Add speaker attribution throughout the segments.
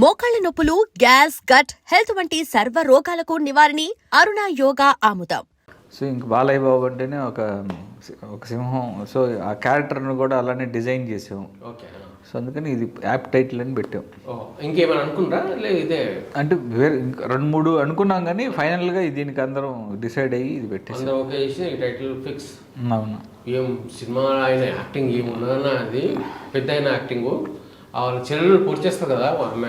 Speaker 1: మోకాళ్ల నొప్పులు, gas, gut health వంటి సర్వ రోగాలకు నివారణి అరుణ యోగా ఆముదం.
Speaker 2: సో ఇంక బాలయ్య బాబు అంటేనే ఒక సింహం. సో ఆ క్యారెక్టర్ను కూడా అలానే డిజైన్ చేసాం.
Speaker 3: ఓకే.
Speaker 2: సో అందుకని ఇది యాప్ టైటిల్ అని పెట్టాం.
Speaker 3: ఇంకేమైనా అనుకున్నారా లేదు ఇదే
Speaker 2: అంటే వేరే ఇంకా 2-3 అనుకున్నాం కానీ ఫైనల్గా దీనికి అందరం డిసైడ్ అయ్యి ఇది పెట్టేసాం.
Speaker 3: అందరూ ఓకే చేసి ఈ టైటిల్ ఫిక్స్.
Speaker 2: అవును.
Speaker 3: ఏం సినిమా ఆయన యాక్టింగ్ ఏమున్నదన్న అది పెద్ద అయిన యాక్టింగ్. వాళ్ళ చెల్లెలు పూర్తి చేస్తారు కదా, ఆమె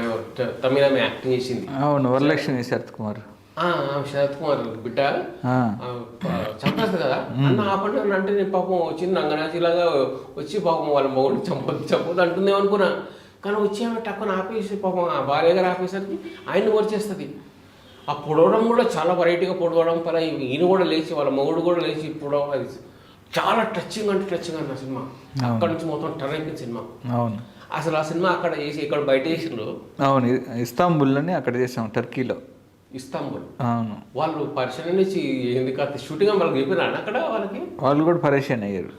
Speaker 3: తమిళ ఆమె యాక్టింగ్ చేసింది.
Speaker 2: అవును, వరలక్ష్మి శరత్ కుమార్.
Speaker 3: శరత్ కుమార్ బిడ్డ చంపేస్తుంది కదా అన్న ఆపండి అని అంటే నేను పాపం వచ్చింది నంగనాచిలాగా వచ్చి పాపం వాళ్ళ మొగుడు చంపొద్దు అంటుందేమో అనుకున్నా. కానీ వచ్చి ఆమె టక్కున ఆపేసి పాపం ఆ భార్య గారు ఆపేసరికి ఆయన్ని వచ్చేస్తుంది. ఆ పొడవడం కూడా చాలా వెరైటీగా పొడవడం పర ఈయన కూడా లేచి వాళ్ళ మొగుడు కూడా లేచి పొడవ, అది చాలా టచింగ్ అంటే టచింగ్ అన్న సినిమా. అక్కడ నుంచి మొత్తం టర్న్ అయిపోయింది సినిమా.
Speaker 2: అవును,
Speaker 3: అసలు ఆ సినిమా అక్కడ చేసి ఇక్కడ బయట చేసిండ్రు.
Speaker 2: అవును, ఇస్తాంబుల్ అని అక్కడ చేసాం, టర్కీలో.
Speaker 3: ఇస్తాంబుల్.
Speaker 2: అవును.
Speaker 3: వాళ్ళు పరిశీలన నుంచి ఎందుకు షూటింగ్ వాళ్ళకి చెప్పినా అక్కడ
Speaker 2: వాళ్ళు కూడా పరేషాన్ అయ్యారు.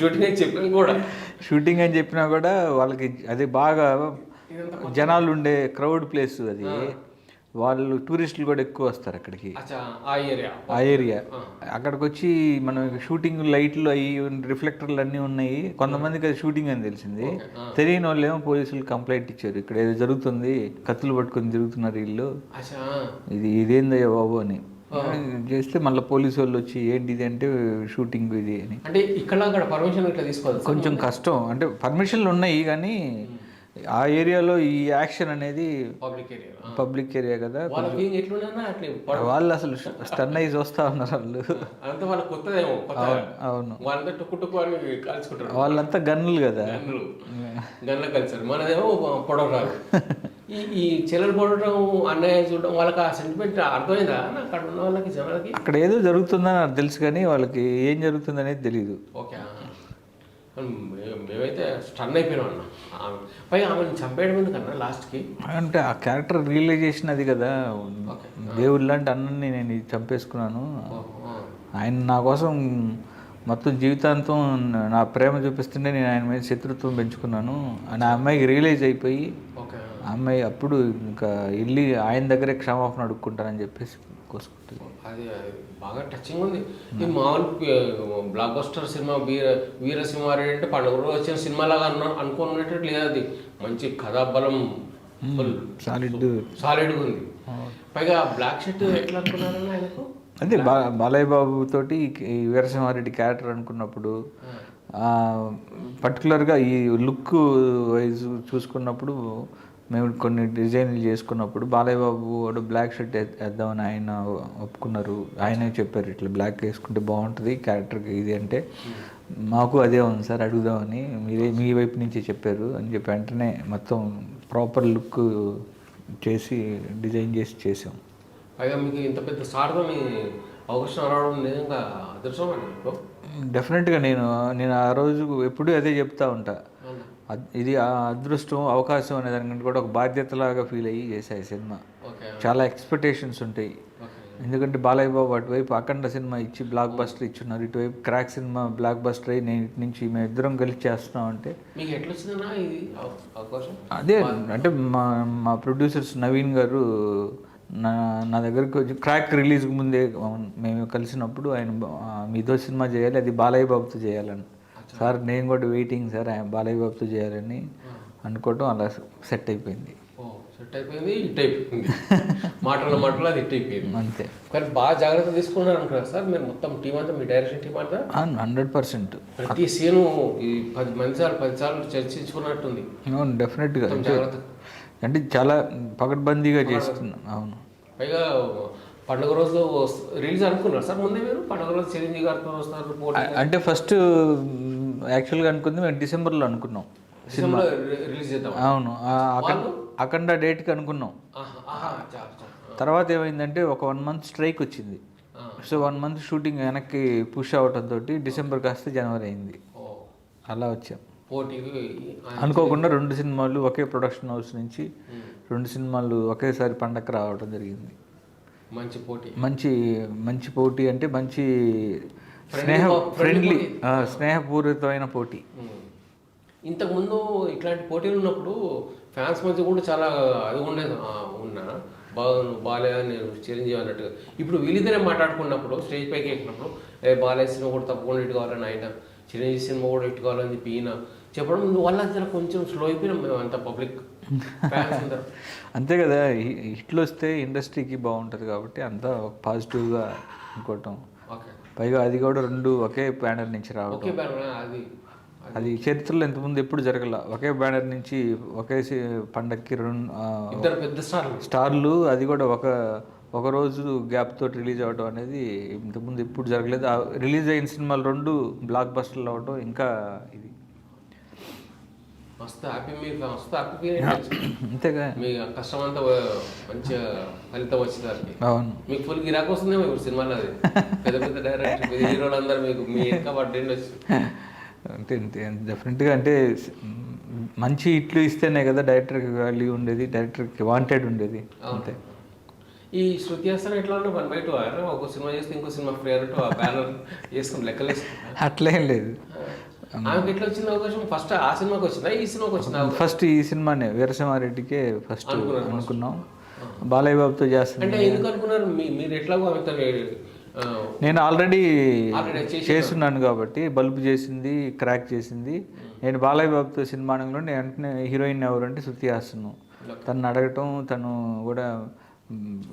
Speaker 3: షూటింగ్ అని చెప్పిన కూడా
Speaker 2: షూటింగ్ అని చెప్పినా కూడా వాళ్ళకి అది బాగా జనాలు ఉండే క్రౌడ్ ప్లేస్ అది. వాళ్ళు టూరిస్టులు కూడా ఎక్కువ వస్తారు అక్కడికి, ఆ ఏరియా. అక్కడికి వచ్చి మనం షూటింగ్ లైట్లు అవి రిఫ్లెక్టర్లు అన్నీ ఉన్నాయి. కొంతమందికి అది షూటింగ్ అని తెలిసింది. తెలియని వాళ్ళు ఏమో పోలీసులు కంప్లైంట్ ఇచ్చారు, ఇక్కడ ఏదో జరుగుతుంది, కత్తులు పట్టుకొని తిరుగుతున్నారు వీళ్ళు, ఇదేందయ్యా బాబు అని చేస్తే మళ్ళీ పోలీసు వాళ్ళు వచ్చి ఏంటి ఇది అంటే షూటింగ్ ఇది అని.
Speaker 3: అంటే ఇక్కడ పర్మిషన్ ఇట్లా తీసుకోవాలి,
Speaker 2: కొంచెం కష్టం. అంటే పర్మిషన్లు ఉన్నాయి కానీ ఆ ఏరియాలో ఈ యాక్షన్ అనేది పబ్లిక్ ఏరియా కదా, వాళ్ళు అసలు స్టన్ అయ్యి చూస్తా ఉన్నారు. వాళ్ళు అవును, వాళ్ళంతా గన్నులు కదా,
Speaker 3: గన్నులు కలిసారు. మనదేమో పొడవరాలు. ఈ చెల్లెలు పొడవడం, అన్నయ్య చూడడం, వాళ్ళకి ఆ సెంటిమెంట్ అర్థమైందా అక్కడ ఉన్న వాళ్ళకి, జనాలకి?
Speaker 2: అక్కడ ఏదో జరుగుతుందని నాకు తెలుసు కానీ వాళ్ళకి ఏం జరుగుతుంది అనేది తెలియదు.
Speaker 3: ఓకే. మేమైతే స్టన్ అయిపోయినాం అన్న. పైగా ఆమెను చంపేయడం ఎందుకన్నా లాస్ట్కి?
Speaker 2: అంటే ఆ క్యారెక్టర్ రియలైజేషన్ అది కదా, దేవుడు లాంటి అన్నని నేను చంపేసుకున్నాను, ఆయన నా కోసం మొత్తం జీవితాంతం నా ప్రేమ చూపిస్తుంటే నేను ఆయన మీద శత్రుత్వం పెంచుకున్నాను అని ఆ అమ్మాయికి రియలైజ్ అయిపోయి, ఆ అమ్మాయి అప్పుడు ఇంకా వెళ్ళి ఆయన దగ్గరే క్షమాపణ అడుక్కుంటానని చెప్పేసి కోసుకుంటుంది.
Speaker 3: అది బాగా టచింగ్ ఉంది. ఈ మామూలు బ్లాక్ బస్టర్ సినిమా వీరసింహారెడ్డి అంటే పండుగ రోజు వచ్చిన సినిమా లాగా అనుకున్నట్టు లేదు. అది మంచి కథాబలం, సాలిడ్గా ఉంది. పైగా బ్లాక్ షర్ట్ ఎట్లా అనుకున్నారని ఆయనకు?
Speaker 2: అదే బాలయ్య బాబు తోటి ఈ వీరసింహారెడ్డి క్యారెక్టర్ అనుకున్నప్పుడు పర్టికులర్గా ఈ లుక్ వైజ్ చూసుకున్నప్పుడు మేము కొన్ని డిజైన్లు చేసుకున్నప్పుడు బాలయ్య బాబు వాడు బ్లాక్ షర్ట్ వేద్దామని ఆయన ఒప్పుకున్నారు. ఆయనే చెప్పారు ఇట్లా బ్లాక్ వేసుకుంటే బాగుంటుంది క్యారెక్టర్కి ఇది అంటే, మాకు అదే ఉంది సార్ అడుగుదామని మీ వైపు నుంచి చెప్పారు అని చెప్పి వెంటనే మొత్తం ప్రాపర్ లుక్ చేసి డిజైన్ చేసి చేసాం.
Speaker 3: పైగా మీకు ఇంత పెద్ద సార్థం అవకాశం రావడం నిజంగా అదృష్టం అండి.
Speaker 2: డెఫినెట్గా నేను ఆ రోజు ఎప్పుడూ అదే చెప్తా ఉంటా, ఇది అదృష్టం అవకాశం అనే దానికంటే కూడా ఒక బాధ్యతలాగా ఫీల్ అయ్యి చేశాయి సినిమా. చాలా ఎక్స్పెక్టేషన్స్ ఉంటాయి, ఎందుకంటే బాలయ్య బాబు అటువైపు అఖండ సినిమా ఇచ్చి బ్లాక్ బస్టర్ ఇచ్చున్నారు, ఇటువైపు క్రాక్ సినిమా బ్లాక్ బస్టర్ అయ్యి నేను ఇటు నుంచి మేము ఇద్దరం కలిసి చేస్తున్నాం అంటే అదే. అంటే మా ప్రొడ్యూసర్స్ నవీన్ గారు నా దగ్గరికి వచ్చి క్రాక్ రిలీజ్కి ముందే మేము కలిసినప్పుడు ఆయన మీతో సినిమా చేయాలి, అది బాలయ్య బాబుతో చేయాలని. సార్ నేను కూడా వెయిటింగ్ సార్ బాలయ్య బాబుతో చేయాలని అనుకోవటం అలా సెట్ అయిపోయింది.
Speaker 3: సెట్ అయిపోయింది, హిట్ అయిపోయింది. మాటలు అది హిట్ అయిపోయింది
Speaker 2: అంతే.
Speaker 3: కానీ బాగా జాగ్రత్త తీసుకున్నారు అనుకున్నారు సార్ మీరు, మొత్తం టీం అంతా, మీ డైరెక్షన్ టీం అంతా
Speaker 2: 100%.
Speaker 3: ప్రతి సీను ఈ 10 సార్లు చర్చించుకున్నట్టుంది.
Speaker 2: అవును, డెఫినెట్గా. అంటే చాలా పకడ్బందీగా చేస్తున్నాం. అవును.
Speaker 3: పైగా పండుగ రోజు రిలీజ్ అనుకున్నారు సార్ ముందే మీరు? పండుగ రోజు చిరంజీవి గారితో వస్తున్నారు
Speaker 2: అంటే ఫస్ట్ యాక్చువల్గా అనుకుంది మేము డిసెంబర్లో అనుకున్నాం సినిమా
Speaker 3: రిలీజ్ చేద్దాం.
Speaker 2: అవును, అఖండ డేట్కి అనుకున్నాం. తర్వాత ఏమైందంటే ఒక 1 month స్ట్రైక్ వచ్చింది. సో 1 month షూటింగ్ వెనక్కి పుష్ అవడంతో డిసెంబర్ కాస్త జనవరి అయింది. అలా వచ్చాం. అనుకోకుండా 2 సినిమాలు ఒకే ప్రొడక్షన్ హౌస్ నుంచి 2 సినిమాలు ఒకేసారి పండగ రావడం జరిగింది. మంచి పోటీ అంటే మంచి స్నేహపూరితమైన పోటీ.
Speaker 3: ఇంతకుముందు ఇట్లాంటి పోటీలు ఉన్నప్పుడు ఫ్యాన్స్ మధ్య కూడా చాలా అది ఉండేది ఉన్నా బాలయ్య నేను చిరంజీవి అన్నట్టుగా. ఇప్పుడు వీళ్ళిద్దరే మాట్లాడుకున్నప్పుడు స్టేజ్ పైకి ఎక్కినప్పుడు బాలయ్య సినిమా కూడా తప్పకుండా ఇటు కావాలని ఆయన, చిరంజీవి సినిమా కూడా ఇటు కావాలని చెప్పి ఈయన చెప్పడం వల్ల అసలు కొంచెం స్లో అయిపోయినాం మేము అంత పబ్లిక్ ఫ్యాన్స్ అందరూ.
Speaker 2: అంతే కదా, హిట్లు వస్తే ఇండస్ట్రీకి బాగుంటుంది కాబట్టి అంతా పాజిటివ్గా అనుకోవటం. పైగా అది కూడా 2 ఒకే బ్యానర్ నుంచి రావడం,
Speaker 3: ఓకే
Speaker 2: అది చరిత్రలో ఇంతకుముందు ఎప్పుడు జరగల. ఒకే బ్యానర్ నుంచి ఒకే పండక్కి
Speaker 3: 2 పెద్ద
Speaker 2: స్టార్లు, అది కూడా ఒక రోజు గ్యాప్ తోటి రిలీజ్ అవ్వడం అనేది ఇంతకుముందు ఎప్పుడు జరగలేదు. రిలీజ్ అయిన సినిమాలు 2 బ్లాక్ బస్టర్లు అవ్వడం ఇంకా ఇది
Speaker 3: మస్తు హ్యాపీ. మీకు మస్తు హ్యాపీ
Speaker 2: అంతేగా,
Speaker 3: మీ కష్టం అంతా మంచిగా ఫలితం వచ్చింది.
Speaker 2: అవును,
Speaker 3: మీకు ఫుల్ గిరాక్ వస్తుందేమో ఇప్పుడు సినిమాలో. అది పెద్ద పెద్ద డైరెక్టర్, పెద్ద హీరోలు అందరూ మీకు మీ ఇంకా పడ్డండి వచ్చి.
Speaker 2: అంటే డెఫినెట్గా అంటే మంచి హిట్లు ఇస్తేనే కదా డైరెక్టర్కి వాల్యూ ఉండేది, డైరెక్టర్కి వాంటెడ్ ఉండేది. అంతే.
Speaker 3: ఈ శృతి హాసన్ ఎట్లా ఉన్నా 1/2 ఒక సినిమా చేస్తే ఇంకో సినిమా ఫ్రీ అన్నట్టు ఆ బ్యానర్ వేసుకుని లెక్కలు
Speaker 2: అట్లేం లేదు.
Speaker 3: ఆమెకి ఎట్లా వచ్చింది అవకాశం? ఫస్ట్ ఆ సినిమాకి వచ్చిందా, ఈ సినిమాకి వచ్చిందా?
Speaker 2: ఫస్ట్ ఈ సినిమానే వీరసింహారెడ్డికే ఫస్ట్ అనుకున్నాం. బాలయ్య బాబుతో చేస్తాను
Speaker 3: అంటే ఎందుకు అనుకున్నారు? మీరు ఎట్లాగో ఆమెతో
Speaker 2: నేను ఆల్రెడీ చేస్తున్నాను కాబట్టి, బల్బు చేసింది, క్రాక్ చేసింది. నేను బాలయ్య బాబుతో సినిమా అనగా వెంటనే హీరోయిన్ ఎవరు అంటే శృతి హాసన్. తను అడగటం, తను కూడా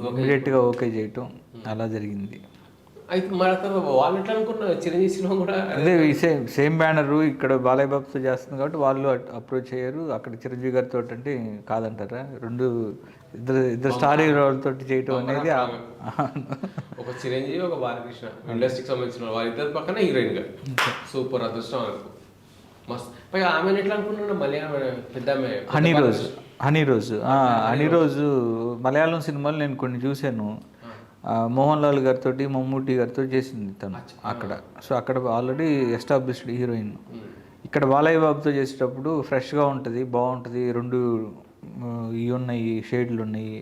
Speaker 2: ఇమీడియట్గా ఓకే చేయటం అలా జరిగింది.
Speaker 3: అయితే మరి వాళ్ళు ఎట్లా అనుకున్నారు? చిరంజీవి సినిమా కూడా
Speaker 2: అదే సేమ్ బ్యానరు ఇక్కడ బాలయ్య బాబుతో చేస్తుంది కాబట్టి వాళ్ళు అప్రోచ్ అయ్యారు. అక్కడ చిరంజీవి గారితో అంటే కాదంటారా? ఇద్దరు స్టార్ హీరోలతో చేయటం అనేది
Speaker 3: ఒక చిరంజీవి, ఒక బాలకృష్ణ ఇండస్ట్రీకి సంబంధించిన వాళ్ళిద్దరు పక్కన హీరోయిన్ గా సూపర్ అదృష్టం అనుకో. మస్త్. పైగా ఆమెను ఎట్లా అనుకున్నాను? మళ్ళీ ఆమె పెద్ద
Speaker 2: హనీ రోజు మలయాళం సినిమాలు నేను కొన్ని చూశాను. మోహన్ లాల్ గారితో, మమ్మూటి గారితో చేసింది తను అక్కడ. సో అక్కడ ఆల్రెడీ ఎస్టాబ్లిష్డ్ హీరోయిన్. ఇక్కడ బాలయ్య బాబుతో చేసేటప్పుడు ఫ్రెష్గా ఉంటుంది, బాగుంటుంది. 2 ఇవి ఉన్నాయి, షేడ్లు ఉన్నాయి.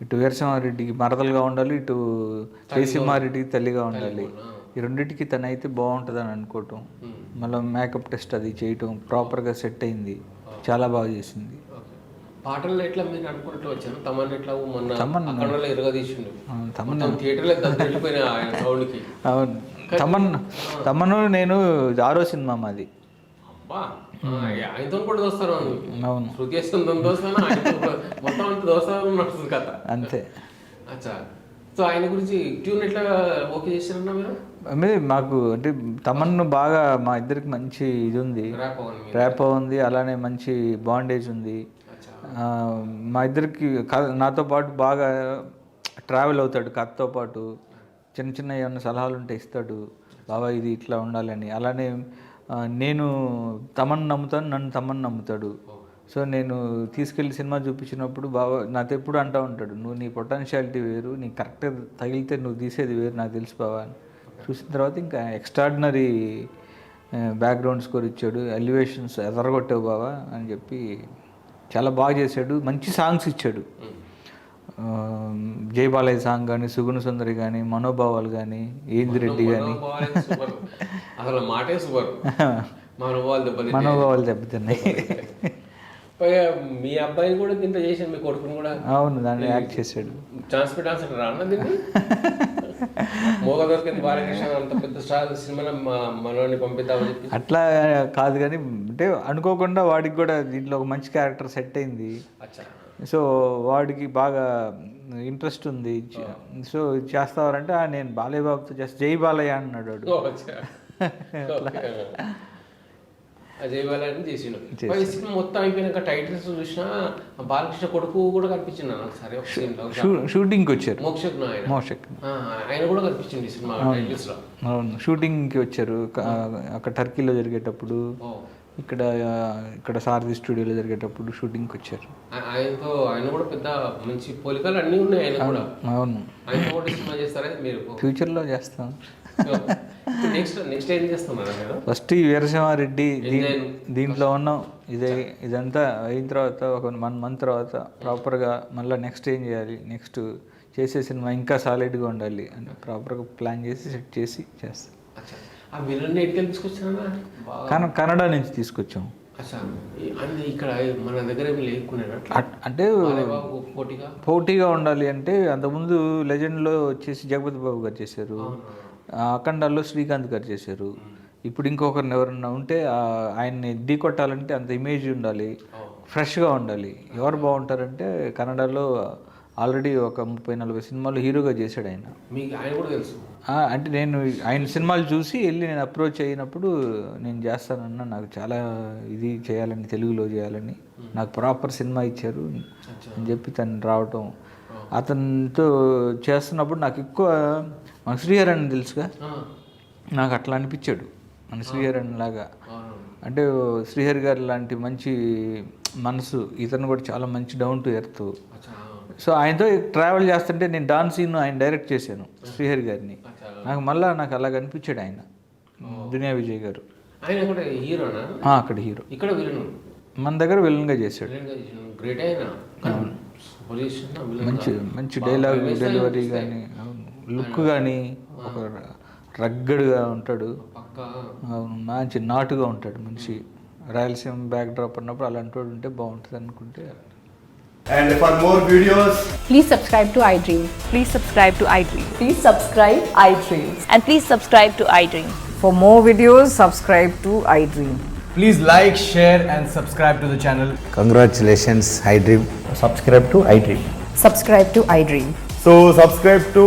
Speaker 2: ఇటు వీరసింహారెడ్డికి మరదలుగా ఉండాలి, ఇటు జయసింహారెడ్డికి తల్లిగా ఉండాలి. ఈ రెండింటికి తనైతే బాగుంటుంది అని అనుకోవటం, మళ్ళీ మేకప్ టెస్ట్ అది చేయటం ప్రాపర్గా సెట్ అయింది. చాలా బాగా చేసింది.
Speaker 3: పాటలు ఎట్లా మీరు అనుకుంటూ వచ్చాను? తమన్ ఎట్లా మొన్న ఎరగదీసిండు, థియేటర్లో వెళ్ళిపోయిన ఆయన సౌండ్కి.
Speaker 2: అవును, తమను నేను 6వ సినిమా మాది.
Speaker 3: అబ్బా, ఆయనతో కూడా దోస్తాను.
Speaker 2: అవును,
Speaker 3: శృతి హాసన్తో దోస్తాను, మొత్తం అంతా దోస్తాను నడుస్తుంది కథ.
Speaker 2: అంతే.
Speaker 3: అచ్చా. సో ఆయన గురించి ట్యూన్ ఎట్లా ఓకే చేశారన్నా మీరు?
Speaker 2: మాకు అంటే తమన్ను బాగా మా ఇద్దరికి మంచి ఇది ఉంది, ర్యాప్ ఉంది, అలానే మంచి బాండేజ్ ఉంది. మా ఇద్దరికి నాతో పాటు బాగా ట్రావెల్ అవుతాడు, కథతో పాటు చిన్న చిన్న ఏమన్నా సలహాలు ఉంటే ఇస్తాడు. బాబా ఇది ఇట్లా ఉండాలని. అలానే నేను తమన్ నమ్ముతాను, నన్ను తమన్ నమ్ముతాడు. సో నేను తీసుకెళ్ళి సినిమా చూపించినప్పుడు బాబా నాతో ఎప్పుడు అంటూ ఉంటాడు, నువ్వు నీ పొటెన్షియాలిటీ వేరు, నీకు కరెక్ట్గా తగిలితే నువ్వు తీసేది వేరు, నాకు తెలుసు బాబా అని. చూసిన తర్వాత ఇంకా ఎక్స్ట్రాడినరీ బ్యాక్గ్రౌండ్ స్కోర్ ఇచ్చాడు, ఎలివేషన్స్ ఎదరగొట్టావు బాబా అని చెప్పి చాలా బాగా చేశాడు. మంచి సాంగ్స్ ఇచ్చాడు. జై బాలయ్య సాంగ్ కానీ, సుగుణ సుందరి కానీ, మనోభావాలు కానీ, ఏందిరెడ్డి కానీ,
Speaker 3: అసలు మాటే సూపర్.
Speaker 2: మనోభావాలు దెబ్బతిన్నాయి.
Speaker 3: పైగా మీ అబ్బాయిని కూడా దీంట్లో చేశాను, మీ కొడుకుని కూడా.
Speaker 2: అవును, దాన్ని యాక్ట్ చేశాడు.
Speaker 3: ఛాన్స్ పెట్టాల్సి రాన్న దీన్ని మోగ దొరికింది బాలకృష్ణ అంత పెద్ద స్టార్ సినిమాలో మనోని పంపిద్దామని చెప్పి
Speaker 2: అట్లా కాదు కానీ, అంటే అనుకోకుండా వాడికి కూడా దీంట్లో ఒక మంచి క్యారెక్టర్ సెట్ అయింది. సో వాడికి బాగా ఇంట్రెస్ట్ ఉంది. సో చేస్తావారంటే నేను బాలయ్య బాబుతో చేస్తా, జై బాలయ్య అన్నాడు వాడు.
Speaker 3: జై బాలయ్య చేసిండు. సినిమా మొత్తం అయిపోయినాక టైటిల్స్ చూసినా బాలకృష్ణ కొడుకు కూడా కనిపించింది నాకు. సరే
Speaker 2: షూటింగ్కి వచ్చారు,
Speaker 3: మోషక్ ఆయన కూడా కనిపించింది సినిమా టైటిల్స్ లో.
Speaker 2: అవును, షూటింగ్కి వచ్చారు. అక్కడ టర్కీలో జరిగేటప్పుడు, ఇక్కడ సారథి స్టూడియోలో జరిగేటప్పుడు షూటింగ్కి వచ్చారు.
Speaker 3: ఆయన కూడా పెద్ద మంచి పోలికలు అన్నీ ఉన్నాయి ఆయన కూడా.
Speaker 2: అవును,
Speaker 3: ఆయన కూడా సినిమా చేస్తారా మీరు?
Speaker 2: ఫ్యూచర్లో చేస్తాం.
Speaker 3: నెక్స్ట్ ఏం చేస్తున్నారు మీరు?
Speaker 2: ఫస్ట్ ఈ వీరసింహారెడ్డి దీంట్లో ఉన్నాం. ఇదంతా అయిన తర్వాత ఒక 1 month తర్వాత ప్రాపర్గా మళ్ళీ నెక్స్ట్ ఏం చేయాలి, నెక్స్ట్ చేసే సినిమా ఇంకా సాలిడ్గా ఉండాలి అని ప్రాపర్గా ప్లాన్ చేసి సెట్ చేసి చేస్తాం.
Speaker 3: కన్నడ
Speaker 2: నుంచి తీసుకొచ్చాం.
Speaker 3: అచ్చా అంటే ఇక్కడ మన దగ్గర ఏమి లేకున్నాను
Speaker 2: అంటే
Speaker 3: పోటీగా
Speaker 2: పోటీగా ఉండాలి అంటే అంతకుముందు లెజెండ్లో వచ్చేసి జగపతి బాబు గారు చేశారు, అఖండాల్లో శ్రీకాంత్ గారు చేశారు. ఇప్పుడు ఇంకొకరిని ఎవరన్నా ఉంటే ఆయన్ని ఢీ కొట్టాలంటే అంత ఇమేజ్ ఉండాలి, ఫ్రెష్గా ఉండాలి. ఎవరు బాగుంటారంటే కన్నడలో ఆల్రెడీ ఒక 30-40 సినిమాలు హీరోగా చేశాడు ఆయన.
Speaker 3: మీకు ఆయన కూడా తెలుసు?
Speaker 2: అంటే నేను ఆయన సినిమాలు చూసి వెళ్ళి నేను అప్రోచ్ అయినప్పుడు నేను చేస్తానన్నా, నాకు చాలా ఇది చేయాలని, తెలుగులో చేయాలని, నాకు ప్రాపర్ సినిమా ఇచ్చారు అని చెప్పి తను రావటం, అతనితో చేస్తున్నప్పుడు నాకు ఎక్కువ మన శ్రీహరణ్ తెలుసుగా, నాకు అట్లా అనిపించాడు మన శ్రీహరణ్ లాగా. అంటే శ్రీహరి గారు లాంటి మంచి మనసు, ఇతను కూడా చాలా మంచి డౌన్ టు ఎర్త్. సో ఆయనతో ట్రావెల్ చేస్తుంటే నేను డాన్స్ సీన్ ఆయన డైరెక్ట్ చేశాను శ్రీహరి గారిని. నాకు అలాగ అనిపించాడు ఆయన, దునియా విజయ్ గారు.
Speaker 3: ఆయన అక్కడ హీరోనా?
Speaker 2: అక్కడ హీరో,
Speaker 3: ఇక్కడ విలన్,
Speaker 2: మన దగ్గర విలన్గా చేశాడు.
Speaker 3: గ్రేట్ అయినా
Speaker 2: మంచి డైలాగ్ డెలివరీ కానీ, లుక్ కానీ ఒక రగ్గడ్గా ఉంటాడు, మంచి నాటుగా ఉంటాడు మనిషి. రాయలసీమ బ్యాక్ డ్రాప్ అన్నప్పుడు అలాంటి వాడు ఉంటే బాగుంటుంది అనుకుంటే.
Speaker 4: And for more videos,
Speaker 5: please subscribe to iDream.
Speaker 1: Please subscribe to iDream.
Speaker 5: Please subscribe iDream.
Speaker 1: And please subscribe to iDream.
Speaker 5: For more videos, subscribe to iDream.
Speaker 4: please like, share and subscribe to the channel.
Speaker 6: Congratulations, iDream. Subscribe to iDream.
Speaker 5: Subscribe to iDream.
Speaker 4: So subscribe to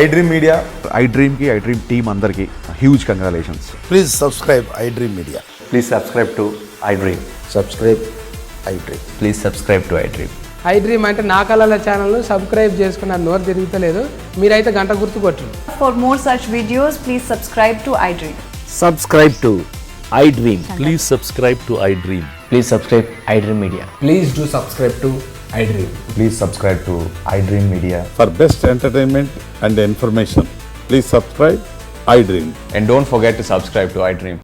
Speaker 4: iDream Media.
Speaker 7: iDream team andarki huge congratulations.
Speaker 6: Please subscribe iDream Media.
Speaker 7: Please subscribe to iDream.
Speaker 6: Subscribe iDream.
Speaker 7: Please subscribe to iDream.
Speaker 8: iDream అంటే నా కళల ఛానల్ను subscribe చేసుకున్న నోరు తిరుగుతలేదు, మీరైతే గంట గుర్తు కొట్టండి.
Speaker 5: For more such videos, please subscribe to iDream.
Speaker 6: Subscribe to iDream.
Speaker 9: Please subscribe to iDream.
Speaker 6: Please subscribe iDream Media.
Speaker 4: Please do subscribe to iDream.
Speaker 7: Please subscribe to iDream Media.
Speaker 9: For best entertainment and information, please subscribe iDream.
Speaker 7: And don't forget to subscribe to iDream.